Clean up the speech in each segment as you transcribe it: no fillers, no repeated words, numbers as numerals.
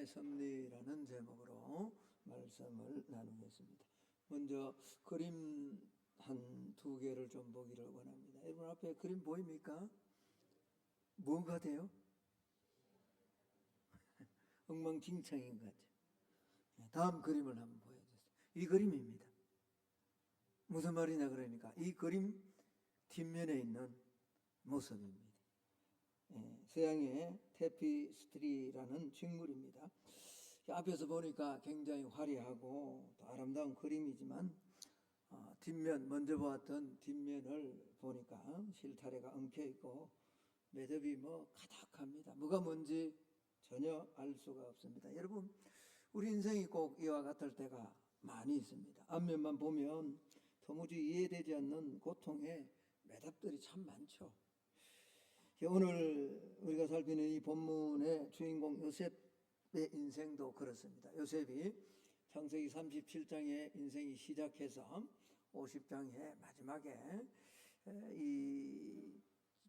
하나님의 섭리라는 제목으로 말씀을 나누겠습니다. 먼저 그림 한 두 개를 좀 보기를 원합니다. 여러분 앞에 그림 보입니까? 뭐가 돼요? 엉망진창인 것 같아요. 다음 그림을 한번 보여주세요. 이 그림입니다. 무슨 말이냐 그러니까 이 그림 뒷면에 있는 모습입니다. 서양의 테피스트리라는 식물입니다. 앞에서 보니까 굉장히 화려하고 또 아름다운 그림이지만 뒷면, 먼저 보았던 뒷면을 보니까 실타래가 엉켜있고 매듭이 가득합니다. 뭐가 뭔지 전혀 알 수가 없습니다. 여러분, 우리 인생이 꼭 이와 같을 때가 많이 있습니다. 앞면만 보면 도무지 이해되지 않는 고통의 매듭들이 참 많죠. 오늘 우리가 살피는 이 본문의 주인공 요셉의 인생도 그렇습니다. 요셉이 창세기 37장의 인생이 시작해서 50장의 마지막에 이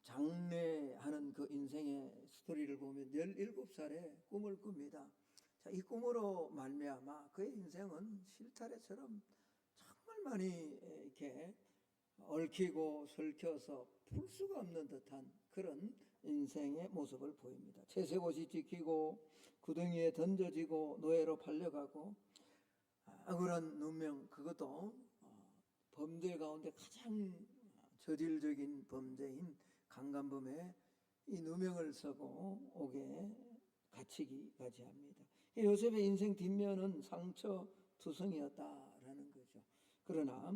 장래하는 그 인생의 스토리를 보면 17살에 꿈을 꿉니다. 자, 이 꿈으로 말미암아 그의 인생은 실타래처럼 정말 많이 이렇게 얽히고 설켜서 풀 수가 없는 듯한 그런 인생의 모습을 보입니다. 채색옷이 지키고 구덩이에 던져지고 노예로 팔려가고 억울한 누명, 그것도 범죄 가운데 가장 저질적인 범죄인 강간범의 이 누명을 쓰고 옥에 갇히기까지 합니다. 요셉의 인생 뒷면은 상처투성이었다라는 거죠. 그러나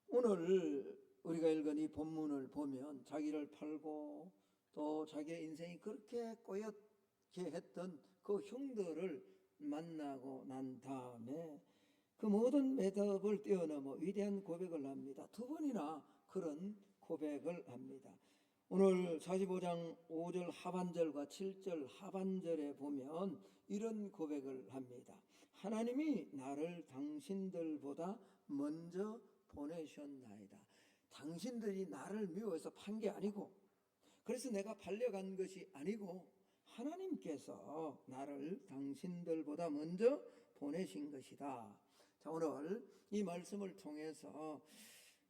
오늘 우리가 읽은 이 본문을 보면 자기를 팔고 또 자기의 인생이 그렇게 꼬였게 했던 그 형들을 만나고 난 다음에 그 모든 매듭을 뛰어넘어 위대한 고백을 합니다. 두 번이나 그런 고백을 합니다. 오늘 45장 5절 하반절과 7절 하반절에 보면 이런 고백을 합니다. 하나님이 나를 당신들보다 먼저 보내셨나이다. 당신들이 나를 미워해서 판 게 아니고, 그래서 내가 팔려간 것이 아니고 하나님께서 나를 당신들보다 먼저 보내신 것이다. 자, 오늘 이 말씀을 통해서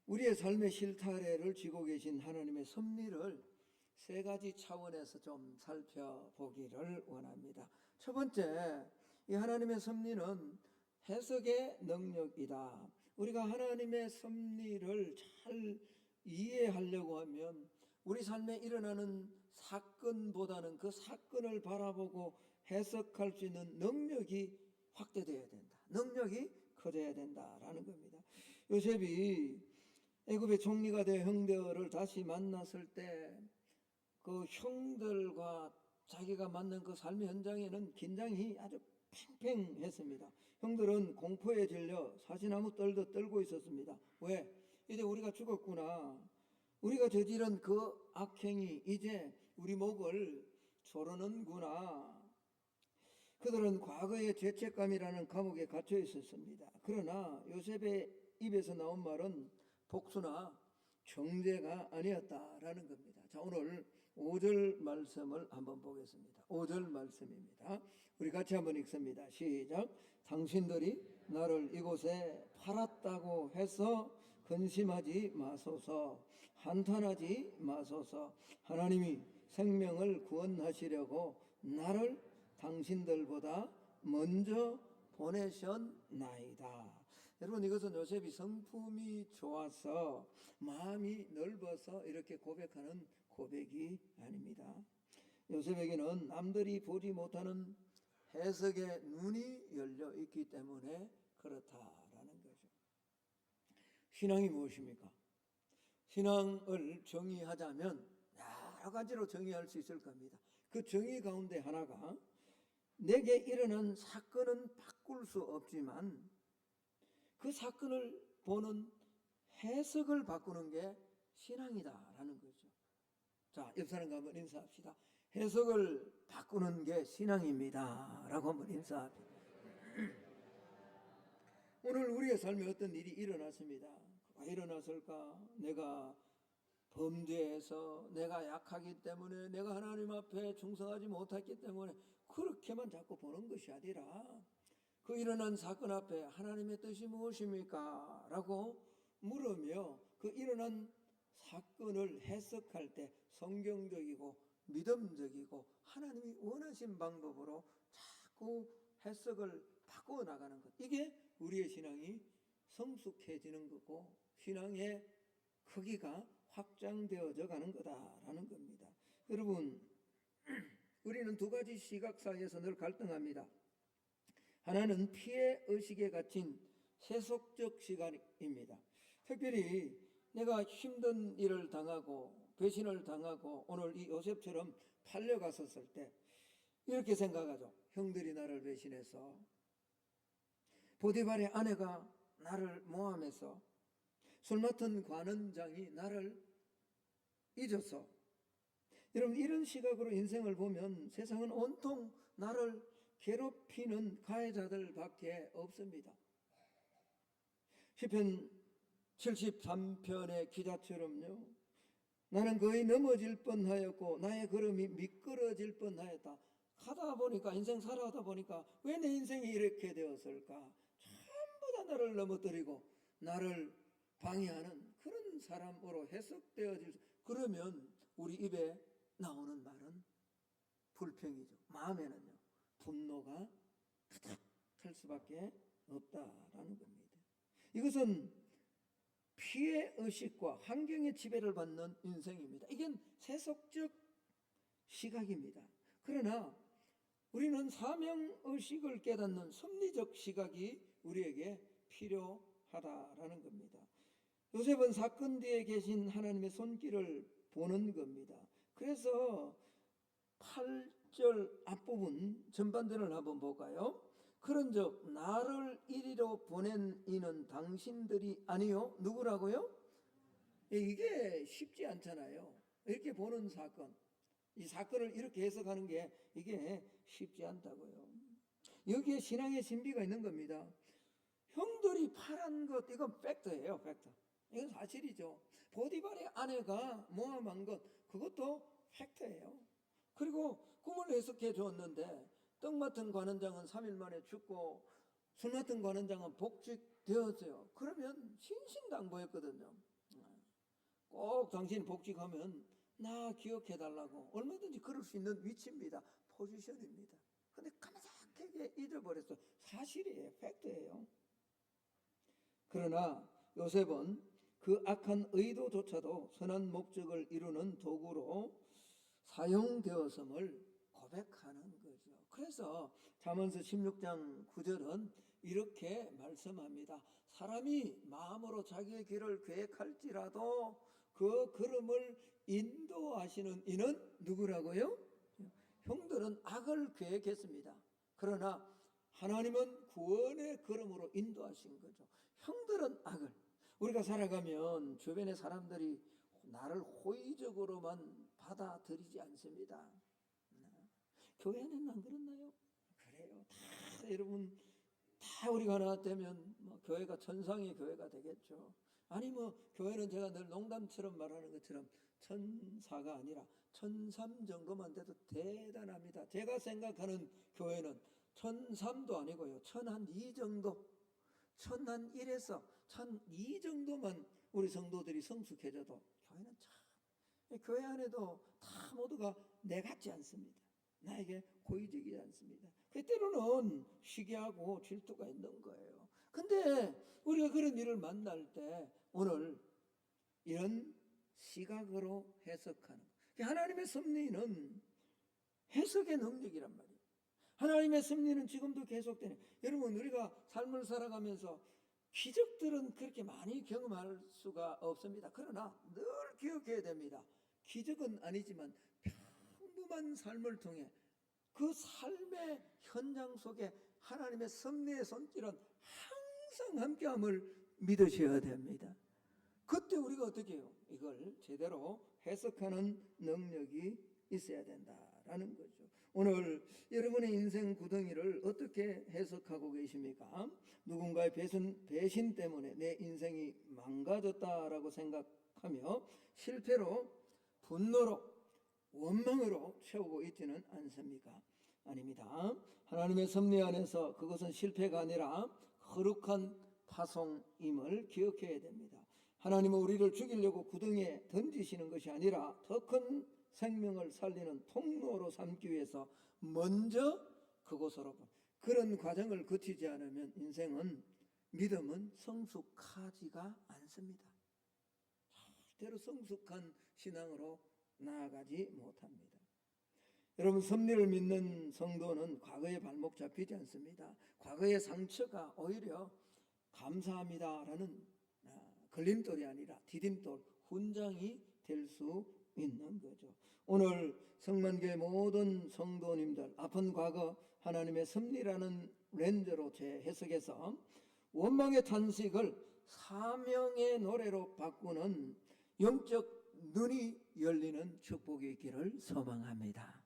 우리의 삶의 실타래를 쥐고 계신 하나님의 섭리를 세 가지 차원에서 좀 살펴보기를 원합니다. 첫 번째, 이 하나님의 섭리는 해석의 능력이다. 우리가 하나님의 섭리를 잘 이해하려고 하면 우리 삶에 일어나는 사건보다는 그 사건을 바라보고 해석할 수 있는 능력이 확대되어야 된다. 능력이 커져야 된다라는 겁니다. 요셉이 애굽의 총리가 된 형들을 다시 만났을 때 그 형들과 자기가 만난 그 삶의 현장에는 긴장이 아주 팽팽했습니다. 형들은 공포에 질려 사시나무 떨도 떨고 있었습니다. 왜? 이제 우리가 죽었구나. 우리가 저지른 그 악행이 이제 우리 목을 조르는구나. 그들은 과거의 죄책감이라는 감옥에 갇혀 있었습니다. 그러나 요셉의 입에서 나온 말은 복수나 정죄가 아니었다라는 겁니다. 자, 오늘 5절 말씀을 한번 보겠습니다. 5절 말씀입니다. 우리 같이 한번 읽습니다. 시작. 당신들이 나를 이곳에 팔았다고 해서 근심하지 마소서, 한탄하지 마소서. 하나님이 생명을 구원하시려고 나를 당신들보다 먼저 보내셨나이다. 여러분, 이것은 요셉이 성품이 좋아서 마음이 넓어서 이렇게 고백하는 고백이 아닙니다. 요셉에게는 남들이 보지 못하는 해석의 눈이 열려 있기 때문에 그렇다라는 거죠. 신앙이 무엇입니까? 신앙을 정의하자면 여러 가지로 정의할 수 있을 겁니다. 그 정의 가운데 하나가 내게 일어난 사건은 바꿀 수 없지만 그 사건을 보는 해석을 바꾸는 게 신앙이다라는 거죠. 자, 옆 사람과 한번 인사합시다. 해석을 바꾸는 게 신앙입니다 라고 한번 인사합시다. 오늘 우리의 삶에 어떤 일이 일어났습니다. 왜 일어났을까? 내가 범죄해서, 내가 약하기 때문에, 내가 하나님 앞에 충성하지 못했기 때문에, 그렇게만 자꾸 보는 것이 아니라 그 일어난 사건 앞에 하나님의 뜻이 무엇입니까? 라고 물으며 그 일어난 사건을 해석할 때 성경적이고 믿음적이고 하나님이 원하신 방법으로 자꾸 해석을 바꾸어 나가는 것. 이게 우리의 신앙이 성숙해지는 거고 신앙의 크기가 확장되어져 가는 거다라는 겁니다. 여러분, 우리는 두 가지 시각 사이에서 늘 갈등합니다. 하나는 피해 의식에 갇힌 세속적 시각입니다. 특별히 내가 힘든 일을 당하고 배신을 당하고 오늘 이 요셉처럼 팔려갔었을 때 이렇게 생각하죠. 형들이 나를 배신해서, 보디발의 아내가 나를 모함해서, 술 맡은 관원장이 나를 잊어서. 여러분, 이런 시각으로 인생을 보면 세상은 온통 나를 괴롭히는 가해자들밖에 없습니다. 시편 73편의 기자처럼요, 나는 거의 넘어질 뻔하였고 나의 걸음이 미끄러질 뻔하였다. 하다 보니까, 인생 살아가다 보니까 왜 내 인생이 이렇게 되었을까? 전부 다 나를 넘어뜨리고 나를 방해하는 그런 사람으로 해석되어질. 그러면 우리 입에 나오는 말은 불평이죠. 마음에는요, 분노가 가득할 수밖에 없다라는 겁니다. 이것은 피해 의식과 환경의 지배를 받는 인생입니다. 이건 세속적 시각입니다. 그러나 우리는 사명 의식을 깨닫는 섭리적 시각이 우리에게 필요하다라는 겁니다. 요셉은 사건 뒤에 계신 하나님의 손길을 보는 겁니다. 그래서 8절 앞부분 전반전을 한번 볼까요? 그런즉 나를 이리로 보낸 이는 당신들이 아니요, 누구라고요? 이게 쉽지 않잖아요. 이렇게 보는 사건, 이 사건을 이렇게 해석하는 게 이게 쉽지 않다고요. 여기에 신앙의 신비가 있는 겁니다. 형들이 팔은 것, 이건 팩트예요. 팩트. 이건 사실이죠. 보디발의 아내가 모함한 것, 그것도 팩트예요. 그리고 꿈을 해석해 주었는데 떡 맡은 관원장은 3일 만에 죽고 술 맡은 관원장은 복직되었어요. 그러면 신신당부했거든요. 꼭 당신 복직하면 나 기억해 달라고. 얼마든지 그럴 수 있는 위치입니다. 포지션입니다. 근데 까마득하게 잊어버렸어요. 사실이에요. 팩트예요. 그러나 요셉은 그 악한 의도조차도 선한 목적을 이루는 도구로 사용되었음을 고백하는 거죠. 그래서 잠언서 16장 9절은 이렇게 말씀합니다. 사람이 마음으로 자기의 길을 계획할지라도 그 걸음을 인도하시는 이는 누구라고요? 형들은 악을 계획했습니다. 그러나 하나님은 구원의 걸음으로 인도하신 거죠. 형들은 악을. 우리가 살아가면 주변의 사람들이 나를 호의적으로만 받아들이지 않습니다. 교회 안에는 안 그렇나요? 그래요. 다 여러분, 다 우리가 하나 되면 뭐 교회가 천상의 교회가 되겠죠. 아니 뭐 교회는 제가 늘 농담처럼 말하는 것처럼 천사가 아니라 천삼 정도만 돼도 대단합니다. 제가 생각하는 교회는 천삼도 아니고요, 천한 2 정도, 천한 1에서 천 2 정도만 우리 성도들이 성숙해져도 교회는 참, 교회 안에도 다 모두가 내 같지 않습니다. 나에게 고의적이지 않습니다. 때로는 시기하고 질투가 있는 거예요. 근데 우리가 그런 일을 만날 때 오늘 이런 시각으로 해석하는, 하나님의 섭리는 해석의 능력이란 말이에요. 하나님의 섭리는 지금도 계속되는. 여러분, 우리가 삶을 살아가면서 기적들은 그렇게 많이 경험할 수가 없습니다. 그러나 늘 기억해야 됩니다. 기적은 아니지만 평범한 삶을 통해 그 삶의 현장 속에 하나님의 섭리의 손길은 항상 함께함을 믿으셔야 됩니다. 그때 우리가 어떻게 해요? 이걸 제대로 해석하는 능력이 있어야 된다라는 거죠. 오늘 여러분의 인생 구덩이를 어떻게 해석하고 계십니까? 누군가의 배신 때문에 내 인생이 망가졌다라고 생각하며 실패로, 분노로, 원망으로 채우고 있지는 않습니까? 아닙니다. 하나님의 섭리 안에서 그것은 실패가 아니라 거룩한 파송임을 기억해야 됩니다. 하나님은 우리를 죽이려고 구덩이에 던지시는 것이 아니라 더 큰 생명을 살리는 통로로 삼기 위해서 먼저 그곳으로 그런 과정을 거치지 않으면 인생은 믿음은 성숙하지가 않습니다. 절대로 성숙한 신앙으로 나아가지 못합니다. 여러분, 섭리를 믿는 성도는 과거의 발목 잡히지 않습니다. 과거의 상처가 오히려 감사합니다라는 걸림돌이 아니라 디딤돌, 훈장이 될 수 있는 거죠. 오늘 성만교회 모든 성도님들, 아픈 과거 하나님의 섭리라는 렌즈로 재해석해서 원망의 탄식을 사명의 노래로 바꾸는 영적 눈이 열리는 축복이 있기를 소망합니다.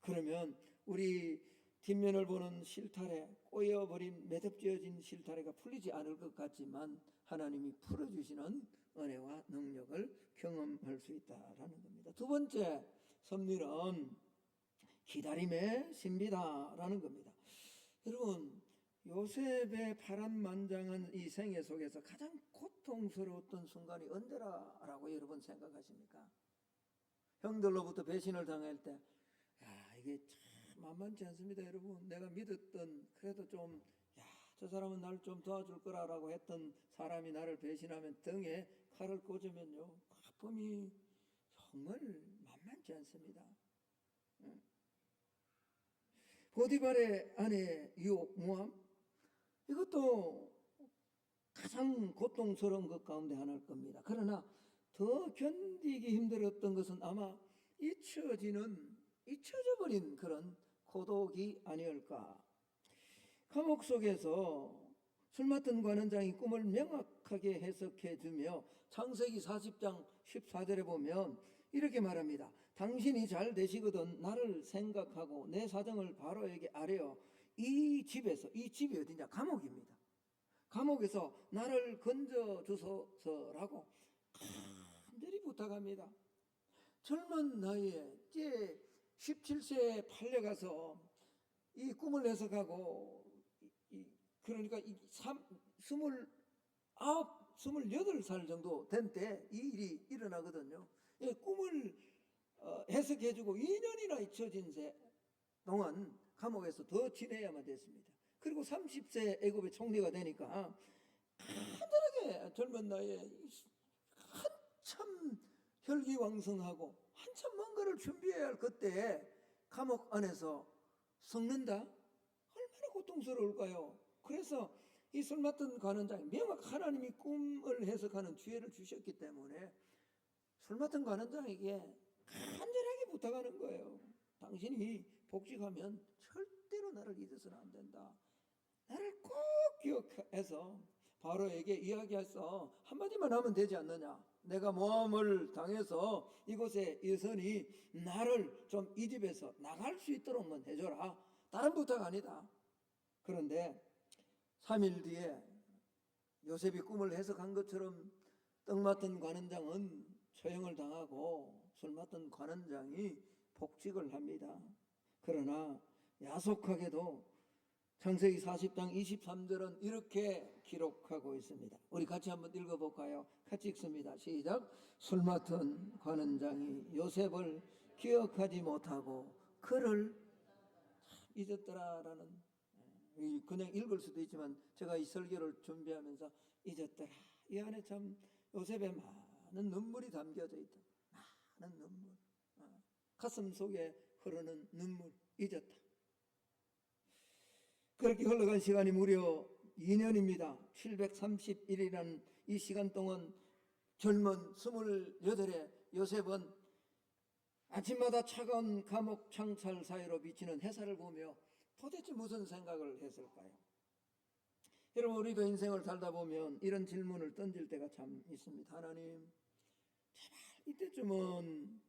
그러면 우리 뒷면을 보는 실타래, 꼬여버린 매듭지어진 실타래가 풀리지 않을 것 같지만 하나님이 풀어주시는 은혜와 능력을 경험할 수 있다라는 겁니다. 두 번째 섭리는 기다림의 신비다라는 겁니다. 여러분, 요셉의 파란만장한 이 생애 속에서 가장 고통스러웠던 순간이 언제라고 여러분 생각하십니까? 형들로부터 배신을 당할 때, 이게 참 만만치 않습니다. 여러분, 내가 믿었던, 그래도 좀, 저 사람은 나를 좀 도와줄 거라고 했던 사람이 나를 배신하면 등에 칼을 꽂으면요, 아픔이 정말 만만치 않습니다. 보디발의 아내 유혹, 모함, 이것도 가장 고통스러운 것 가운데 하나일 겁니다. 그러나 더 견디기 힘들었던 것은 아마 잊혀져버린 그런 고독이 아니었을까. 감옥 속에서 술 맡은 관원장이 꿈을 명확하게 해석해주며 창세기 40장 14절에 보면 이렇게 말합니다. 당신이 잘 되시거든 나를 생각하고 내 사정을 바로에게 아뢰어 이 집이 어디냐? 감옥입니다. 감옥에서 나를 건져주소서라고 간절히 부탁합니다. 젊은 나이에 이제 17세에 팔려가서 이 꿈을 해석하고 그러니까 28살 정도 된 때 이 일이 일어나거든요. 꿈을 해석해주고 2년이나 잊혀진 동안 감옥에서 더 지내야만 됐습니다. 그리고 30세 애굽의 총리가 되니까 간절하게 젊은 나이에 한참 혈기왕성하고 한참 뭔가를 준비해야 할 그때에 감옥 안에서 썩는다? 얼마나 고통스러울까요? 그래서 이 술 맡은 관원장이 하나님이 꿈을 해석하는 기회를 주셨기 때문에 술 맡은 관원장에게 간절하게 부탁하는 거예요. 당신이 복직하면 절대로 나를 잊어서는 안 된다. 나를 꼭 기억해서 바로에게 이야기해서 한마디만 하면 되지 않느냐. 내가 모함을 당해서 이곳에 있으니 나를 좀 이 집에서 나갈 수 있도록만 해줘라. 다른 부탁 아니다. 그런데 3일 뒤에 요셉이 꿈을 해석한 것처럼 떡 맡은 관원장은 처형을 당하고 술 맡은 관원장이 복직을 합니다. 그러나 야속하게도 창세기 40장 23절은 이렇게 기록하고 있습니다. 우리 같이 한번 읽어볼까요? 같이 읽습니다. 시작. 술 맡은 관원장이 요셉을 기억하지 못하고 그를 잊었더라라는, 그냥 읽을 수도 있지만 제가 이 설교를 준비하면서 잊었더라, 이 안에 참 요셉의 많은 눈물이 담겨져 있다. 많은 눈물, 가슴 속에 흐르는 눈물, 잊었다. 그렇게 흘러간 시간이 무려 2년입니다. 731이라는 이 시간 동안 젊은 28의 요셉은 아침마다 차가운 감옥 창살 사이로 비치는 햇살을 보며 도대체 무슨 생각을 했을까요? 여러분, 우리도 인생을 살다 보면 이런 질문을 던질 때가 참 있습니다. 하나님, 제발 이때쯤은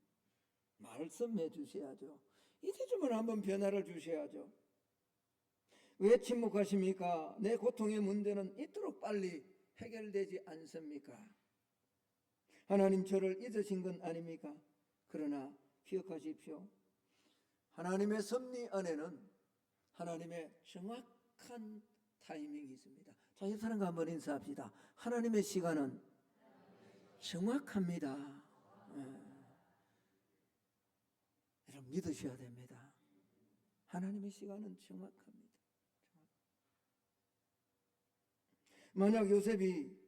말씀해 주셔야죠. 이때쯤은 한번 변화를 주셔야죠. 왜 침묵하십니까? 내 고통의 문제는 이토록 빨리 해결되지 않습니까? 하나님, 저를 잊으신 건 아닙니까? 그러나 기억하십시오. 하나님의 섭리 안에는 하나님의 정확한 타이밍이 있습니다. 자, 옆 사람과 한번 인사합시다. 하나님의 시간은 정확합니다. 여러분 믿으셔야 됩니다. 하나님의 시간은 정확합니다. 만약 요셉이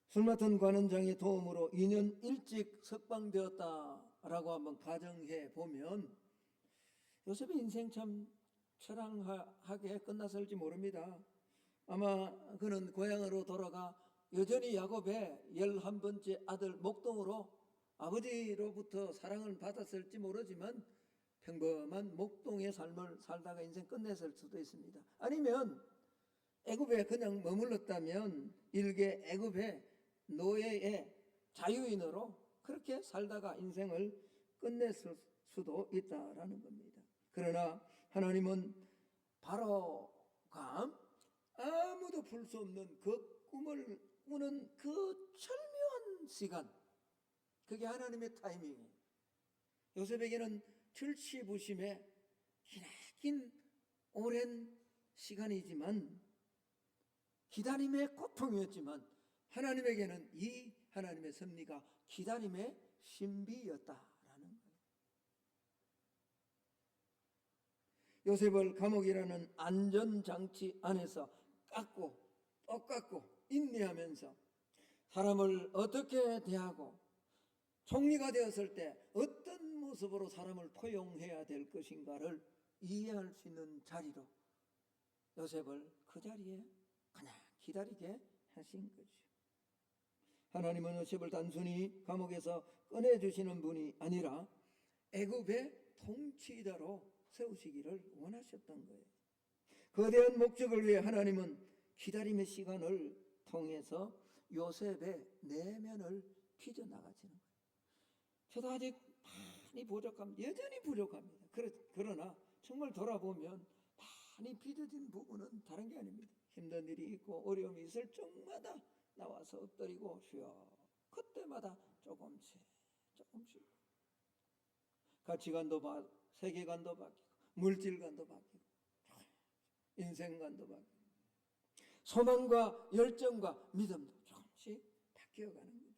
술 맡은 관원장의 도움으로 2년 일찍 석방되었다라고 한번 가정해 보면 요셉의 인생 참 처량하게 끝났을지 모릅니다. 아마 그는 고향으로 돌아가 여전히 야곱의 11번째 아들 목동으로 아버지로부터 사랑을 받았을지 모르지만 평범한 목동의 삶을 살다가 인생 끝냈을 수도 있습니다. 아니면 애굽에 그냥 머물렀다면 일개 애굽의 노예의 자유인으로 그렇게 살다가 인생을 끝냈을 수도 있다라는 겁니다. 그러나 하나님은 바로가 아무도 풀 수 없는 그 꿈을 꾸는 그 절묘한 시간, 그게 하나님의 타이밍이에요. 요셉에게는 절치부심의 기나긴 오랜 시간이지만 기다림의 고통이었지만 하나님에게는 이 하나님의 섭리가 기다림의 신비였다라는 거예요. 요셉을 감옥이라는 안전장치 안에서 깎고 또 깎고 인내하면서 사람을 어떻게 대하고 총리가 되었을 때 어떤 모습으로 사람을 포용해야 될 것인가를 이해할 수 있는 자리로 요셉을 그 자리에 그냥 기다리게 하신 거죠. 하나님은 요셉을 단순히 감옥에서 꺼내주시는 분이 아니라 애굽의 통치자로 세우시기를 원하셨던 거예요. 거대한 목적을 위해 하나님은 기다림의 시간을 통해서 요셉의 내면을 빚어나가시는 거예요. 저도 아직 많이 부족합니다. 여전히 부족합니다. 그러나 정말 돌아보면 많이 빚어진 부분은 다른 게 아닙니다. 힘든 일이 있고 어려움이 있을 적마다 나와서 엎드리고 쉬어. 그때마다 조금씩 가치관도 바뀌고 세계관도 바뀌고 물질관도 바뀌고 인생관도 바뀌고 소망과 열정과 믿음도 조금씩 바뀌어가는 거죠.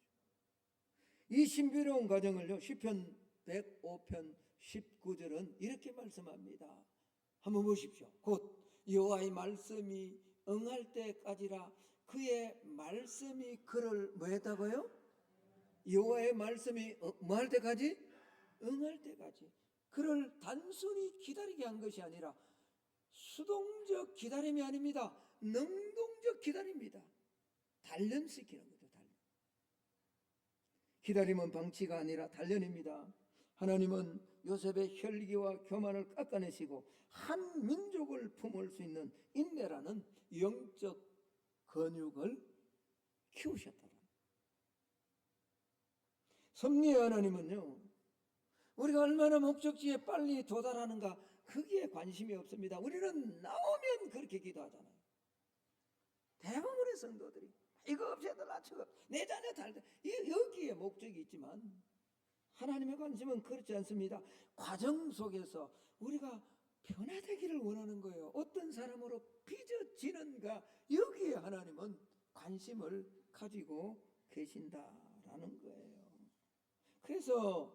이 신비로운 과정을요 시편 105편 19절은 이렇게 말씀합니다. 한번 보십시오. 곧 여호와의 말씀이 응할 때까지라. 그의 말씀이 그를 뭐 했다고요? 여호와의 말씀이 뭐 할 때까지? 응할 때까지. 그를 단순히 기다리게 한 것이 아니라 수동적 기다림이 아닙니다. 능동적 기다림입니다. 단련시키는 거죠. 단련. 기다림은 방치가 아니라 단련입니다. 하나님은 요셉의 혈기와 교만을 깎아내시고 한 민족을 품을 수 있는 인내라는 영적 근육을 키우셨다. 섭리의 하나님은요 우리가 얼마나 목적지에 빨리 도달하는가 거기에 관심이 없습니다. 우리는 나오면 그렇게 기도하잖아요. 대부분의 성도들이 이거 없애달라 저거 내 자녀 달다 여기에 목적이 있지만 하나님의 관심은 그렇지 않습니다. 과정 속에서 우리가 변화되기를 원하는 거예요. 어떤 사람으로 빚어지는가 여기에 하나님은 관심을 가지고 계신다라는 거예요. 그래서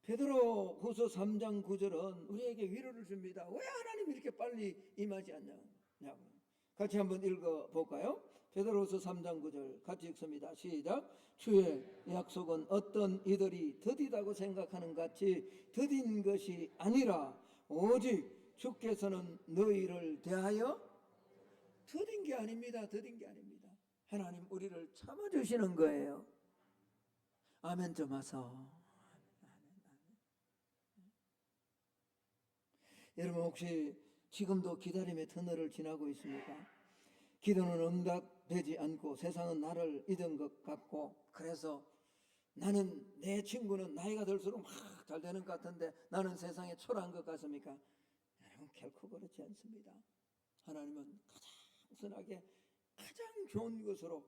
베드로 후서 3장 9절은 우리에게 위로를 줍니다. 왜 하나님이 이렇게 빨리 임하지 않냐고. 같이 한번 읽어볼까요? 베드로후서 3장 9절 같이 읽습니다. 시작. 주의 약속은 어떤 이들이 더디다고 생각하는 같이 더딘 것이 아니라 오직 주께서는 너희를 대하여 더딘 게 아닙니다. 더딘 게 아닙니다. 하나님 우리를 참아주시는 거예요. 아멘 좀 하소. 여러분 혹시 지금도 기다림의 터널을 지나고 있습니까? 기도는 응답되지 않고 세상은 나를 잊은 것 같고 그래서 나는 내 친구는 나이가 들수록 막 잘 되는 것 같은데 나는 세상에 초라한 것 같습니까? 여러분 결코 그렇지 않습니다. 하나님은 가장 선하게 가장 좋은 것으로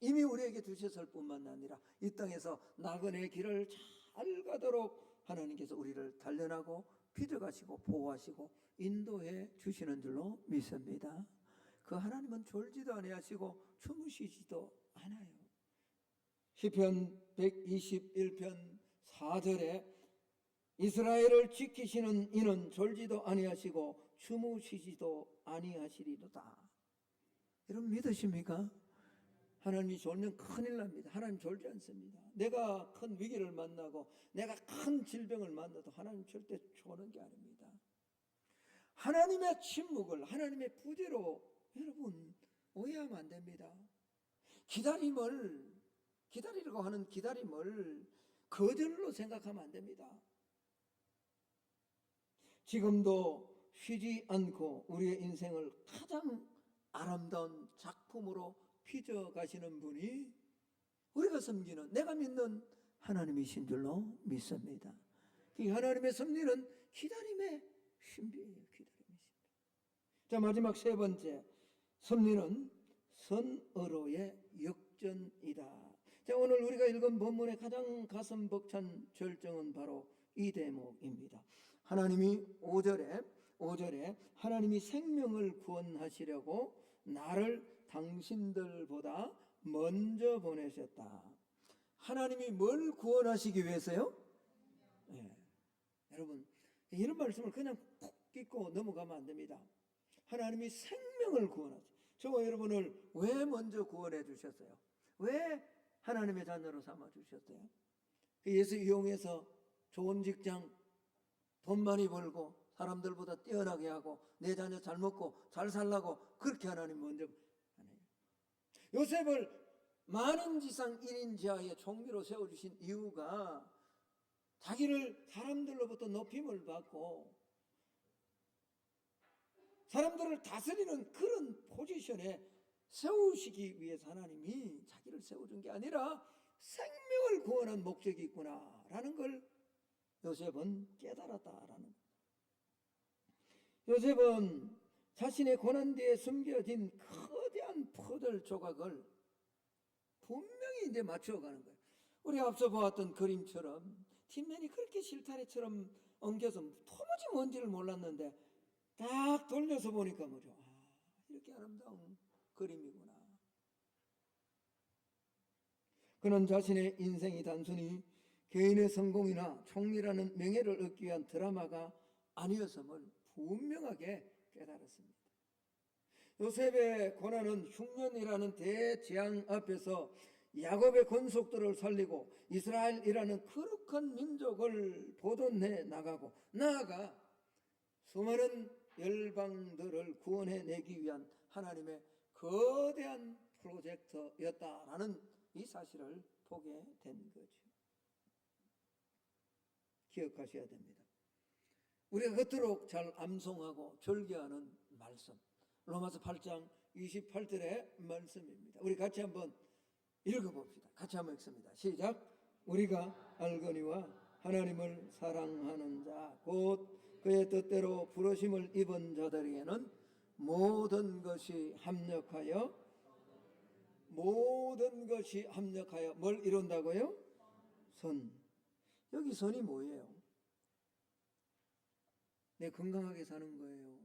이미 우리에게 주셨을 뿐만 아니라 이 땅에서 나그네 길을 잘 가도록 하나님께서 우리를 단련하고 빚어가시고 보호하시고 인도해 주시는 줄로 믿습니다. 그 하나님은 졸지도 아니하시고 주무시지도 않아요. 시편 121편 4절에 이스라엘을 지키시는 이는 졸지도 아니하시고 주무시지도 아니하시리로다. 여러분 믿으십니까? 하나님이 졸면 큰일 납니다. 하나님 졸지 않습니다. 내가 큰 위기를 만나고 내가 큰 질병을 만나도 하나님 절대 조는 게 아닙니다. 하나님의 침묵을 하나님의 부재로 여러분 오해하면 안 됩니다. 기다리려고 하는 기다림을 거절로 생각하면 안 됩니다. 지금도 쉬지 않고 우리의 인생을 가장 아름다운 작품으로 빚어가시는 분이 우리가 섬기는 내가 믿는 하나님이신 줄로 믿습니다. 이 하나님의 섭리는 기다림의 신비예요. 기다림의 신비. 자, 마지막 세 번째 섭리는 선어로의 역전이다. 자, 오늘 우리가 읽은 본문의 가장 가슴 벅찬 절정은 바로 이 대목입니다. 하나님이 5절에 하나님이 생명을 구원하시려고 나를 당신들보다 먼저 보내셨다. 하나님이 뭘 구원하시기 위해서요? 네. 여러분 이런 말씀을 그냥 푹 끼고 넘어가면 안 됩니다. 하나님이 생명을 구원하시. 저와 여러분을 왜 먼저 구원해 주셨어요? 왜 하나님의 자녀로 삼아 주셨어요? 예수 이용해서 좋은 직장, 돈 많이 벌고 사람들보다 뛰어나게 하고 내 자녀 잘 먹고 잘 살라고 그렇게 하나님 먼저 하네요. 요셉을 만인지상 1인지하의 총리로 세워주신 이유가 자기를 사람들로부터 높임을 받고 사람들을 다스리는 그런 포지션에 세우시기 위해서 하나님이 자기를 세워준 게 아니라 생명을 구원한 목적이 있구나라는 걸 요셉은 깨달았다라는 거예요. 요셉은 자신의 고난 뒤에 숨겨진 거대한 퍼즐 조각을 분명히 이제 맞춰가는 거예요. 우리 앞서 보았던 그림처럼 뒷면이 그렇게 실타래처럼 엉겨서 도무지 뭔지를 몰랐는데 딱 돌려서 보니까 뭐죠? 이렇게 아름다운 그림이구나. 그는 자신의 인생이 단순히 개인의 성공이나 총리라는 명예를 얻기 위한 드라마가 아니었음을 분명하게 깨달았습니다. 요셉의 고난은 흉년이라는 대재앙 앞에서 야곱의 권속들을 살리고 이스라엘이라는 거룩한 민족을 보존해 나가고 나아가 수많은 열방들을 구원해내기 위한 하나님의 거대한 프로젝트였다라는 이 사실을 보게 된 거죠. 기억하셔야 됩니다. 우리가 그토록 잘 암송하고 절개하는 말씀, 로마서 8장 28절의 말씀입니다. 우리 같이 한번 읽어봅시다. 같이 한번 읽습니다. 시작. 우리가 알거니와 하나님을 사랑하는 자 곧 그의 뜻대로 부르심을 입은 자들에게는 모든 것이 합력하여 뭘 이룬다고요? 선. 여기 선이 뭐예요? 내 건강하게 사는 거예요.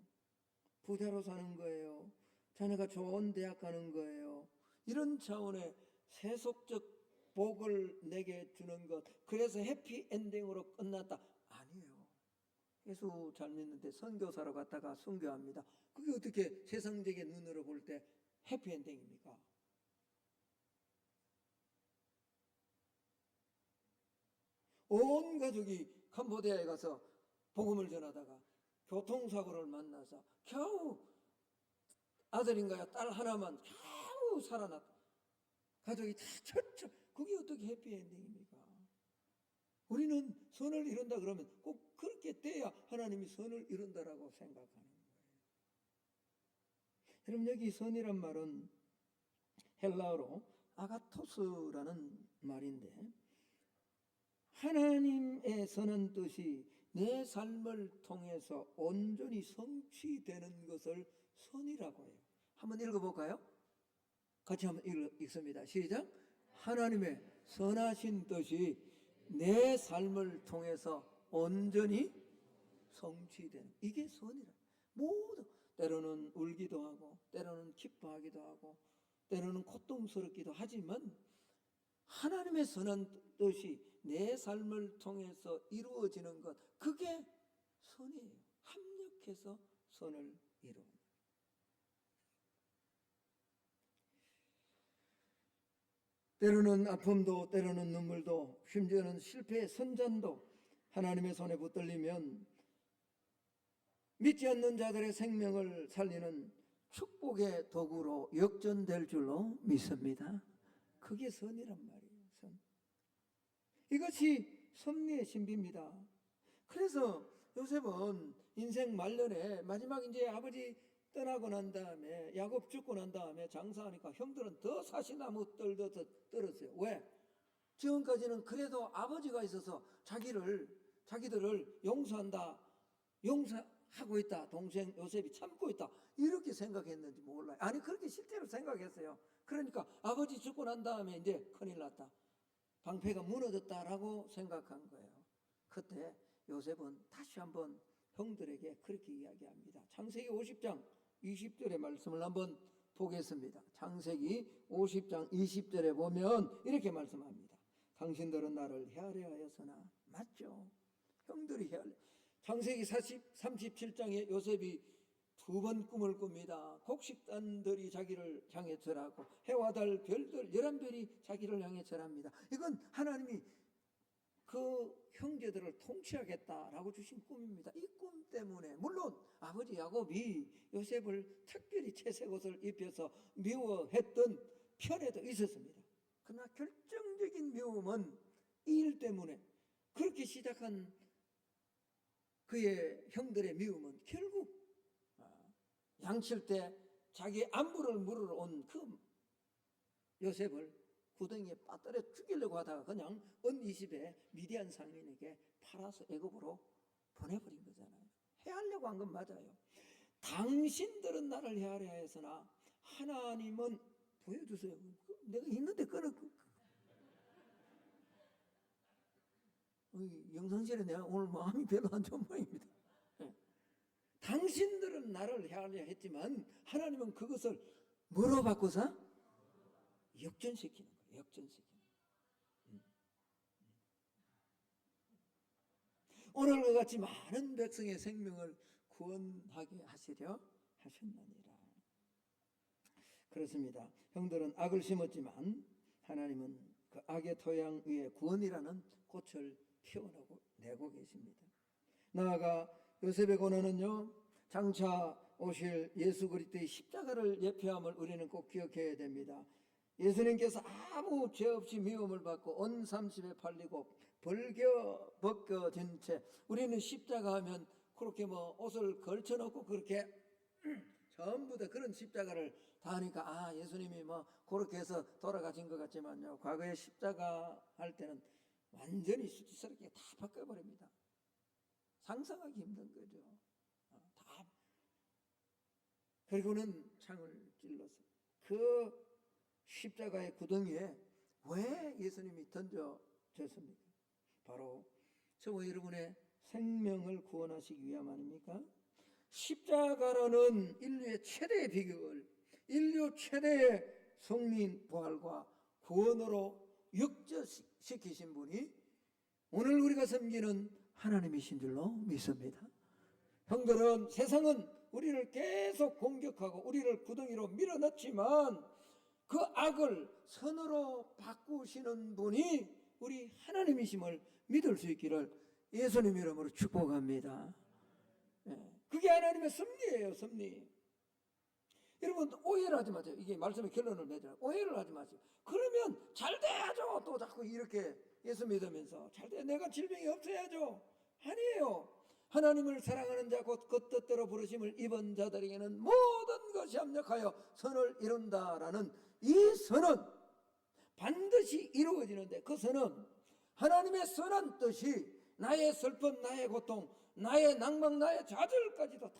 부자로 사는 거예요. 자녀가 좋은 대학 가는 거예요. 이런 차원의 세속적 복을 내게 주는 것. 그래서 해피엔딩으로 끝났다. 아니에요. 예수 잘 믿는데 선교사로 갔다가 순교합니다. 그게 어떻게 세상적인 눈으로 볼 때 해피엔딩입니까? 온 가족이 캄보디아에 가서 복음을 전하다가 교통사고를 만나서 겨우 아들인가요? 딸 하나만 겨우 살아났다. 가족이 다 쳤죠. 그게 어떻게 해피엔딩입니까? 우리는 선을 이룬다 그러면 꼭 그렇게 돼야 하나님이 선을 이룬다라고 생각하는 거예요. 여러분 여기 선이란 말은 헬라어로 아가토스라는 말인데 하나님의 선한 뜻이 내 삶을 통해서 온전히 성취되는 것을 선이라고 해요. 한번 읽어볼까요? 같이 한번 읽습니다. 시작. 하나님의 선하신 뜻이 내 삶을 통해서 온전히 성취되는, 이게 선이라. 모두 때로는 울기도 하고 때로는 기뻐하기도 하고 때로는 고통스럽기도 하지만 하나님의 선한 뜻이 내 삶을 통해서 이루어지는 것, 그게 선이에요. 합력해서 선을 이루는. 때로는 아픔도 때로는 눈물도 심지어는 실패의 선전도 하나님의 손에 붙들리면 믿지 않는 자들의 생명을 살리는 축복의 도구로 역전될 줄로 믿습니다. 그게 선이란 말이에요. 선. 이것이 섭리의 신비입니다. 그래서 요셉은 인생 말년에 마지막 이제 아버지 떠나고 난 다음에 야곱 죽고 난 다음에 장사하니까 형들은 더 사시나무 떨었어요. 왜? 지금까지는 그래도 아버지가 있어서 자기들을 용서하고 있다. 동생 요셉이 참고 있다. 이렇게 생각했는지 몰라요. 아니, 그렇게 실제로 생각했어요. 그러니까 아버지 죽고 난 다음에 이제 큰일 났다. 방패가 무너졌다라고 생각한 거예요. 그때 요셉은 다시 한번 형들에게 그렇게 이야기합니다. 창세기 50장 20절의 말씀을 한번 보겠습니다. 창세기 50장 20절에 보면 이렇게 말씀합니다. 당신들은 나를 헤아려하였으나, 맞죠? 형들이 헤아려. 창세기 37장에 요셉이 두 번 꿈을 꿉니다. 곡식단들이 자기를 향해 절하고 해와 달 별들 11별이 자기를 향해 절합니다. 이건 하나님이 그 형제들을 통치하겠다라고 주신 꿈입니다. 이 꿈 때문에 물론 아버지 야곱이 요셉을 특별히 채색 옷을 입혀서 미워했던 편에도 있었습니다. 그러나 결정적인 미움은 이 일 때문에, 그렇게 시작한 그의 형들의 미움은 결국 양칠 때 자기 안부를 물으러 온 그 요셉을 구덩이에 빠뜨려 죽이려고 하다가 그냥 은 20에 미디안 상인에게 팔아서 애굽으로 보내버린 거잖아요. 헤아려고 한 건 맞아요. 당신들은 나를 헤아려 하였으나 하나님은, 보여주세요. 내가 있는데 영상실에 내가 오늘 마음이 별로 안 좋은 모양입니다. 당신들은 나를 헤아려 했지만 하나님은 그것을 뭐로 바꿔서 역전시키는 거예요. 역전시키는 거예요. 오늘과 같이 많은 백성의 생명을 구원하게 하시려 하셨느니라. 그렇습니다. 형들은 악을 심었지만 하나님은 그 악의 토양 위에 구원이라는 꽃을 피워내고 계십니다. 나아가 요셉의 고난은요, 장차 오실 예수 그리스도의 십자가를 예표함을 우리는 꼭 기억해야 됩니다. 예수님께서 아무 죄 없이 미움을 받고 은 30에 팔리고 벗겨진 채, 우리는 십자가 하면 그렇게 옷을 걸쳐놓고 그렇게 전부 다 그런 십자가를 다 하니까 예수님이 그렇게 해서 돌아가신 것 같지만요, 과거에 십자가 할 때는 완전히 수치스럽게 다 바꿔버립니다. 상상하기 힘든 거죠. 다. 그리고는 창을 찔러서 그 십자가의 구덩이에 왜 예수님이 던져졌습니까? 바로 저와 여러분의 생명을 구원하시기 위함 아닙니까? 십자가라는 인류의 최대의 비극을 인류 최대의 성린 부활과 구원으로 역전시키신 분이 오늘 우리가 섬기는 하나님이신 줄로 믿습니다. 형들은, 세상은 우리를 계속 공격하고 우리를 구덩이로 밀어넣지만 그 악을 선으로 바꾸시는 분이 우리 하나님이심을 믿을 수 있기를 예수님 이름으로 축복합니다. 그게 하나님의 섭리예요. 섭리. 여러분, 오해를 하지 마세요. 이게 말씀의 결론을 맺어요. 오해를 하지 마세요. 그러면 잘 돼야죠. 또 자꾸 이렇게 예수 믿으면서 잘 돼, 내가 질병이 없어야죠. 아니에요. 하나님을 사랑하는 자 곧 그 뜻대로 부르심을 입은 자들에게는 모든 것이 합력하여 선을 이룬다라는 이 선은 반드시 이루어지는데, 그 선은 하나님의 선한 뜻이 나의 슬픔, 나의 고통, 나의 낭망, 나의 좌절까지도 다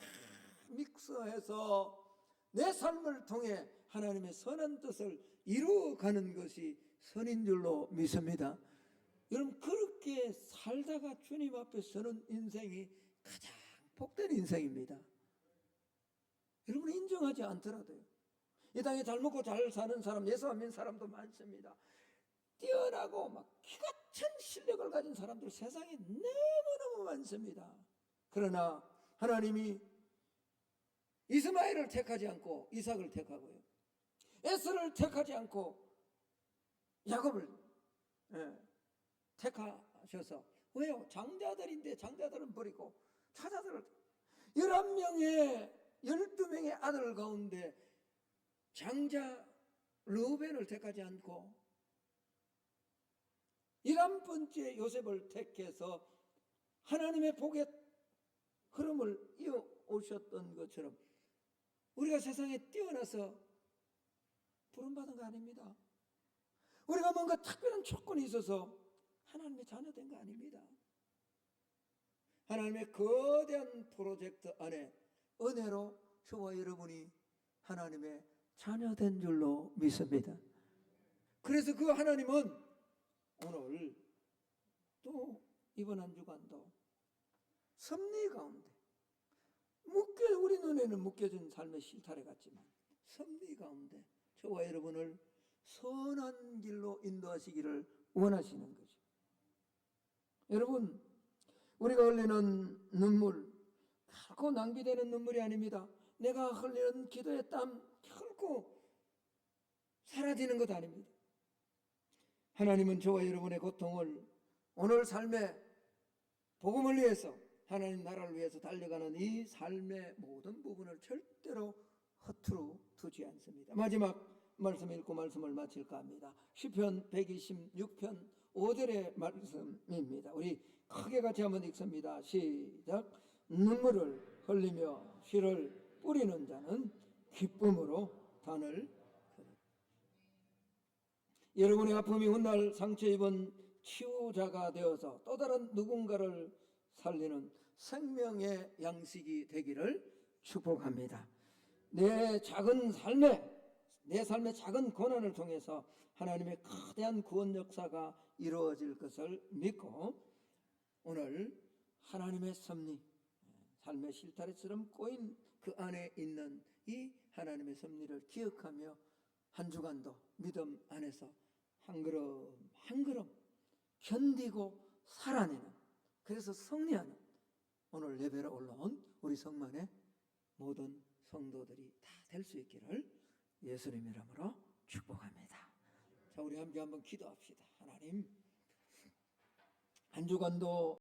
믹스해서 내 삶을 통해 하나님의 선한 뜻을 이루어가는 것이 선인 줄로 믿습니다. 여러분, 그렇게 살다가 주님 앞에 서는 인생이 가장 복된 인생입니다. 여러분 인정하지 않더라도요. 이 땅에 잘 먹고 잘 사는 사람, 예수 안 믿는 사람도 많습니다. 뛰어나고 막 기가 찬 실력을 가진 사람들 세상에 너무너무 많습니다. 그러나 하나님이 이스마엘을 택하지 않고 이삭을 택하고요, 에서를 택하지 않고 야곱을 택하셔서, 왜요? 장자들인데 장자들은 버리고 처자들을, 11명의 12명의 아들 가운데 장자 르우벤을 택하지 않고 11번째 요셉을 택해서 하나님의 복의 흐름을 이어 오셨던 것처럼 우리가 세상에 뛰어나서 부름받은 거 아닙니다. 우리가 뭔가 특별한 조건이 있어서 하나님의 자녀된 거 아닙니다. 하나님의 거대한 프로젝트 안에 은혜로 저와 여러분이 하나님의 자녀된 줄로 믿습니다. 그래서 그 하나님은 오늘 또 이번 한 주간도 섭리 가운데 우리 눈에는 묶여진 삶의 실타래 같지만 섭리 가운데 저와 여러분을 선한 길로 인도하시기를 원하시는 거죠. 여러분, 우리가 흘리는 눈물 결코 낭비되는 눈물이 아닙니다. 내가 흘리는 기도의 땀 결코 사라지는 것 아닙니다. 하나님은 저와 여러분의 고통을 오늘 삶의 복음을 위해서, 하나님 나라를 위해서 달려가는 이 삶의 모든 부분을 절대로 허투루 두지 않습니다. 마지막 말씀 읽고 말씀을 마칠까 합니다. 시편 126편 5절의 말씀입니다. 우리 크게 같이 한번 읽습니다. 시작. 눈물을 흘리며 씨를 뿌리는 자는 기쁨으로 단을 거두리라. 여러분의 아픔이 훗날 상처 입은 치유자가 되어서 또 다른 누군가를 살리는 생명의 양식이 되기를 축복합니다. 내 삶의 작은 고난을 통해서 하나님의 거대한 구원 역사가 이루어질 것을 믿고, 오늘 하나님의 섭리, 삶의 실타래처럼 꼬인 그 안에 있는 이 하나님의 섭리를 기억하며 한 주간도 믿음 안에서 한 걸음 한 걸음 견디고 살아내는, 그래서 승리하는 오늘 예배로 올라온 우리 성만의 모든 성도들이 다 될 수 있기를 예수님 이름으로 축복합니다. 자, 우리 함께 한번 기도합시다. 하나님, 한 주간도